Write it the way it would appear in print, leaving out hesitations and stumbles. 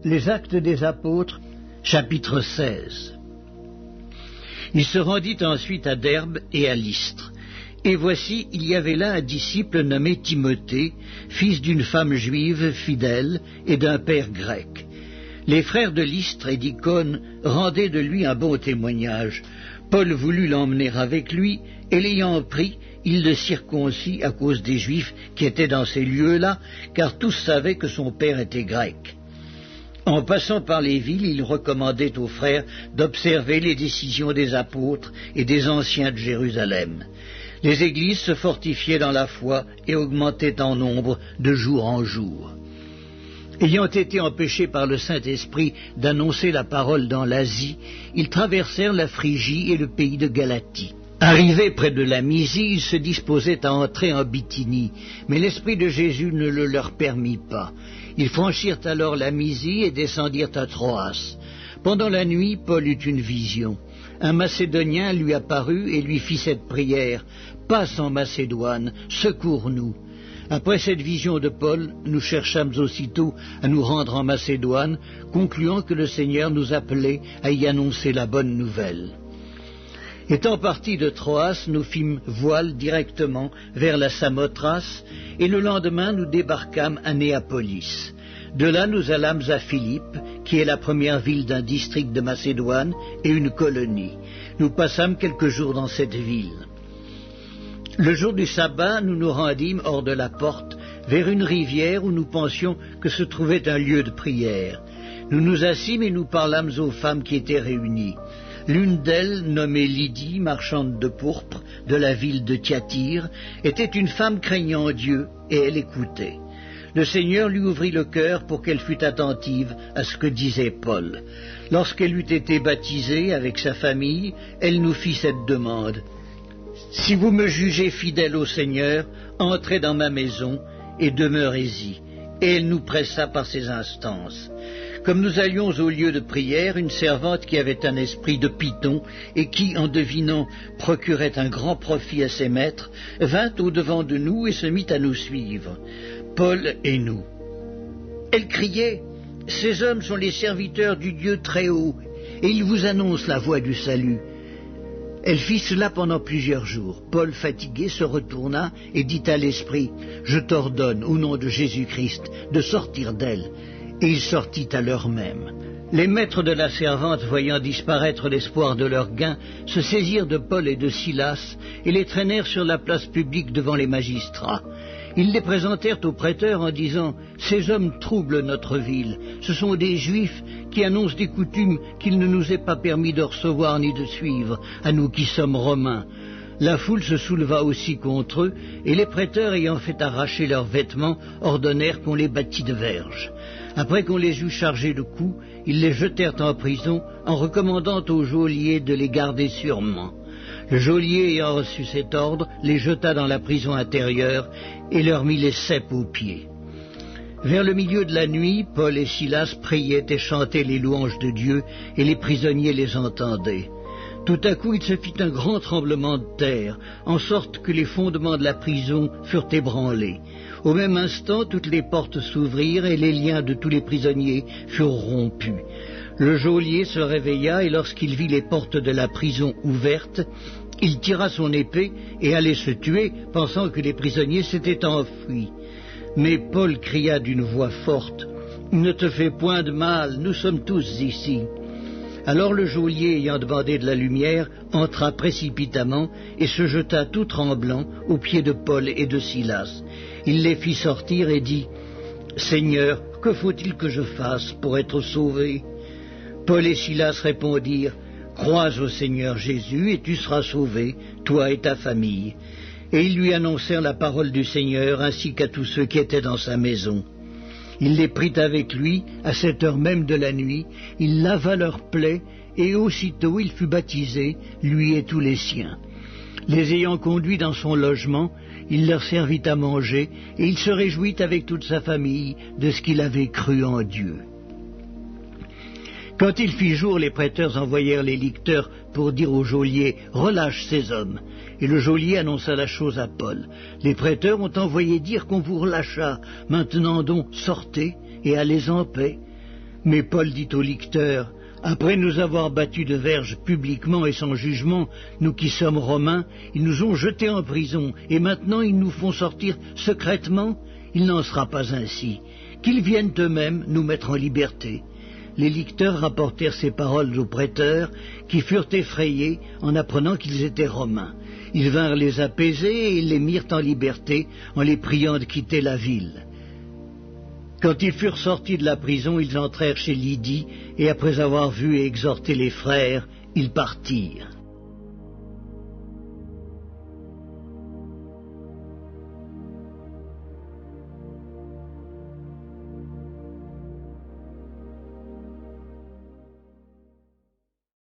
Les Actes des Apôtres, chapitre 16. Il se rendit ensuite à Derbe et à Lystre. Et voici, il y avait là un disciple nommé Timothée, fils d'une femme juive fidèle et d'un père grec. Les frères de Lystre et d'Icône rendaient de lui un bon témoignage. Paul voulut l'emmener avec lui, et l'ayant pris, il le circoncit à cause des Juifs qui étaient dans ces lieux-là, car tous savaient que son père était grec. En passant par les villes, il recommandait aux frères d'observer les décisions des apôtres et des anciens de Jérusalem. Les églises se fortifiaient dans la foi et augmentaient en nombre de jour en jour. Ayant été empêchés par le Saint-Esprit d'annoncer la parole dans l'Asie, ils traversèrent la Phrygie et le pays de Galatie. Arrivés près de la Mysie, ils se disposaient à entrer en Bithynie, mais l'Esprit de Jésus ne le leur permit pas. Ils franchirent alors la Mysie et descendirent à Troas. Pendant la nuit, Paul eut une vision. Un Macédonien lui apparut et lui fit cette prière: « Passe en Macédoine, secours-nous !» Après cette vision de Paul, nous cherchâmes aussitôt à nous rendre en Macédoine, concluant que le Seigneur nous appelait à y annoncer la bonne nouvelle. Étant partis de Troas, nous fîmes voile directement vers la Samothrace, et le lendemain nous débarquâmes à Néapolis. De là nous allâmes à Philippe, qui est la première ville d'un district de Macédoine et une colonie. Nous passâmes quelques jours dans cette ville. Le jour du sabbat, nous nous rendîmes hors de la porte, vers une rivière où nous pensions que se trouvait un lieu de prière. Nous nous assîmes et nous parlâmes aux femmes qui étaient réunies. L'une d'elles, nommée Lydie, marchande de pourpre de la ville de Thyatire, était une femme craignant Dieu, et elle écoutait. Le Seigneur lui ouvrit le cœur pour qu'elle fût attentive à ce que disait Paul. Lorsqu'elle eut été baptisée avec sa famille, elle nous fit cette demande: « Si vous me jugez fidèle au Seigneur, entrez dans ma maison et demeurez-y. » Et elle nous pressa par ses instances. Comme nous allions au lieu de prière, une servante qui avait un esprit de python et qui, en devinant, procurait un grand profit à ses maîtres, vint au-devant de nous et se mit à nous suivre, Paul et nous. Elle criait: « Ces hommes sont les serviteurs du Dieu très haut, et ils vous annoncent la voie du salut. » Elle fit cela pendant plusieurs jours. Paul, fatigué, se retourna et dit à l'esprit: « Je t'ordonne, au nom de Jésus-Christ, de sortir d'elle. » Et il sortit à l'heure même. Les maîtres de la servante, voyant disparaître l'espoir de leur gain, se saisirent de Paul et de Silas et les traînèrent sur la place publique devant les magistrats. Ils les présentèrent aux prêteurs en disant: « Ces hommes troublent notre ville. Ce sont des Juifs qui annoncent des coutumes qu'il ne nous est pas permis de recevoir ni de suivre, à nous qui sommes Romains. » La foule se souleva aussi contre eux, et les prêteurs, ayant fait arracher leurs vêtements, ordonnèrent qu'on les battît de verges. Après qu'on les eut chargés de coups, ils les jetèrent en prison, en recommandant au geôlier de les garder sûrement. Le geôlier, ayant reçu cet ordre, les jeta dans la prison intérieure et leur mit les ceps aux pieds. Vers le milieu de la nuit, Paul et Silas priaient et chantaient les louanges de Dieu, et les prisonniers les entendaient. Tout à coup, il se fit un grand tremblement de terre, en sorte que les fondements de la prison furent ébranlés. Au même instant, toutes les portes s'ouvrirent et les liens de tous les prisonniers furent rompus. Le geôlier se réveilla et lorsqu'il vit les portes de la prison ouvertes, il tira son épée et allait se tuer, pensant que les prisonniers s'étaient enfuis. Mais Paul cria d'une voix forte: « Ne te fais point de mal, nous sommes tous ici. » Alors le geôlier, ayant demandé de la lumière, entra précipitamment et se jeta tout tremblant aux pieds de Paul et de Silas. Il les fit sortir et dit: « Seigneur, que faut-il que je fasse pour être sauvé ?» Paul et Silas répondirent: « Crois au Seigneur Jésus et tu seras sauvé, toi et ta famille. » Et ils lui annoncèrent la parole du Seigneur ainsi qu'à tous ceux qui étaient dans sa maison. Il les prit avec lui, à cette heure même de la nuit, il lava leurs plaies, et aussitôt il fut baptisé, lui et tous les siens. Les ayant conduits dans son logement, il leur servit à manger, et il se réjouit avec toute sa famille de ce qu'il avait cru en Dieu. Quand il fit jour, les prêteurs envoyèrent les licteurs pour dire au geôlier: « Relâche ces hommes. » Et le geôlier annonça la chose à Paul. « Les prêteurs ont envoyé dire qu'on vous relâcha. Maintenant donc, sortez et allez en paix. » Mais Paul dit au licteur, « Après nous avoir battus de verge publiquement et sans jugement, nous qui sommes Romains, ils nous ont jetés en prison, et maintenant ils nous font sortir secrètement. Il n'en sera pas ainsi. Qu'ils viennent eux-mêmes nous mettre en liberté. » Les licteurs rapportèrent ces paroles aux prêteurs, qui furent effrayés en apprenant qu'ils étaient Romains. Ils vinrent les apaiser et les mirent en liberté, en les priant de quitter la ville. Quand ils furent sortis de la prison, ils entrèrent chez Lydie, et après avoir vu et exhorté les frères, ils partirent.